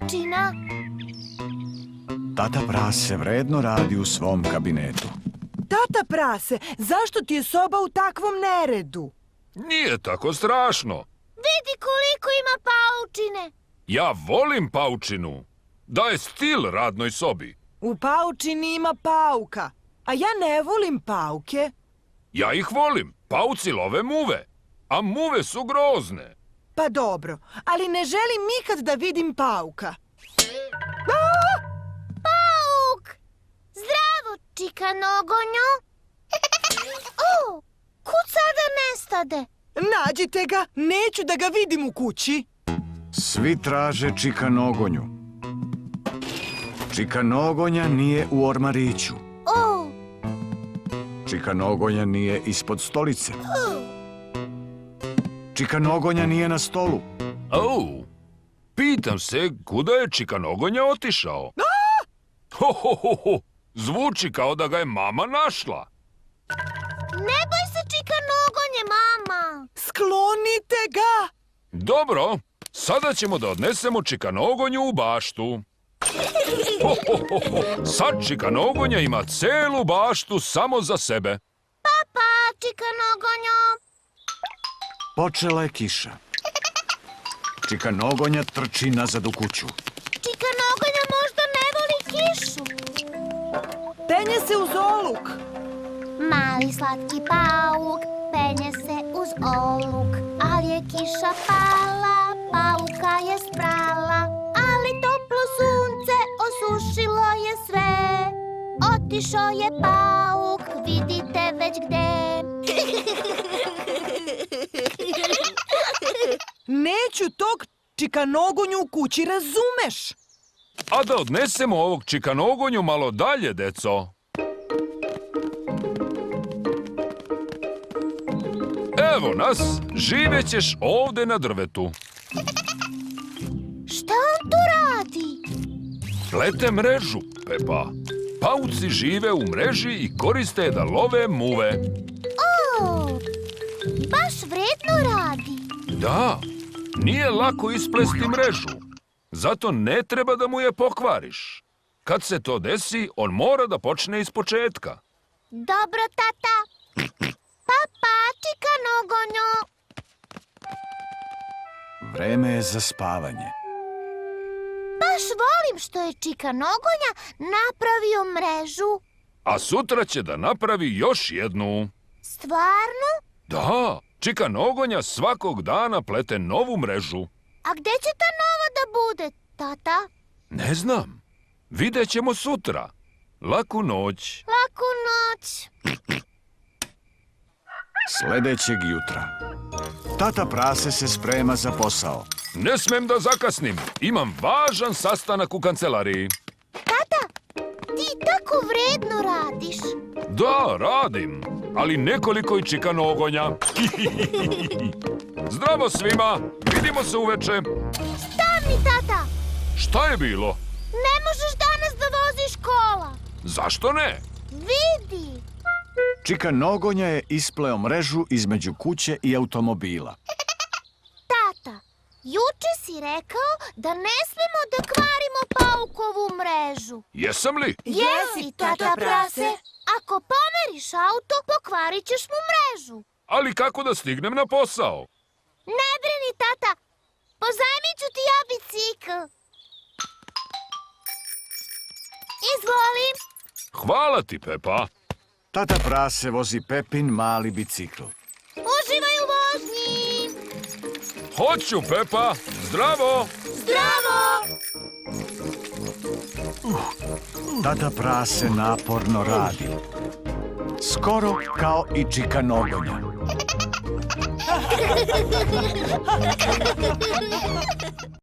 paučina. Tata Prase vredno radi u svom kabinetu. Tata Prase, zašto ti je soba u takvom neredu? Nije tako strašno. Vidi koliko ima paučine. Ja volim paučinu. Daje stil radnoj sobi. U paučini ima pauka, a ja ne volim pauke. Ja ih volim. Pauci love muve. A muve su grozne. Pa dobro, ali ne želim nikad da vidim pauka. Pauk! Zdravo, čika nogonjo. O, kud sada nestade? Nađite ga, neću da ga vidim u kući. Svi traže Čika Nogonju. Čika Nogonja nije u ormariću. O, Čika Nogonja nije ispod stolice. Čika Nogonja nije na stolu. Pitam se kuda je Čika Nogonja otišao. Zvuči kao da ga je mama našla. ne boj se, čika nogonje, mama. Sklonite ga! Dobro, sada ćemo da odnesemo Čika Nogonju u baštu. Sad Čika Nogonja ima celu baštu samo za sebe. Pa, čika nogonjo. Počela je kiša. Čika Nogonja trči nazad u kuću. Čika nogonja možda ne voli kišu. Penje se uz oluk. Mali slatki pauk penje se uz oluk, ali je kiša pala, pauka je sprala, ali toplo sunce osušilo je sve. Otišao je pauk, vidite već gde. Neću tog Čika Nogonju u kući, razumeš? A da odnesemo ovog Čika Nogonju malo dalje, deco. Evo nas, živećeš ovde na drvetu. Šta on tu radi? Plete mrežu, Pepa. Pauci žive u mreži i koriste je da love muve. O, baš vredno radi. Da, nije lako isplesti mrežu. Zato ne treba da mu je pokvariš. Kad se to desi, on mora da počne iz početka. Dobro, tata. Pa, čika nogonjo. Vreme je za spavanje. Baš volim što je čika nogonja napravio mrežu. A sutra će da napravi još jednu. Stvarno? Da, Čika Nogonja svakog dana plete novu mrežu. A gde će ta nova da bude, tata? Ne znam. Vidjet ćemo sutra. Laku noć. Laku noć. Sljedećeg jutra. Tata Prase se sprema za posao. Ne smem da zakasnim. Imam važan sastanak u kancelariji. Tata, ti tako vredno radiš. Da, radim. Ali nekoliko i Čika Nogonja. Zdravo svima. Vidimo se uveče. Stani, tata. Šta je bilo? Ne možeš danas da voziš kola. Zašto ne? Vidi. Čika Nogonja je ispleo mrežu između kuće i automobila. Tata, juče si rekao da ne smemo da kvarimo paukovu mrežu. Jesam li? Jesi, tata Prase. Ako pomeriš auto, pokvarit ćeš mu mrežu. Ali kako da stignem na posao? Ne brini, tata. Pozajmit ću ti ja bicikl. Izvolim. Hvala ti, Pepa. Tata Prase vozi Pepin mali bicikl. Uživaj u vožnji. Hoću, Pepa. Zdravo. Zdravo. Tata Prase naporno radi. Skoro kao i Čika Nogonja.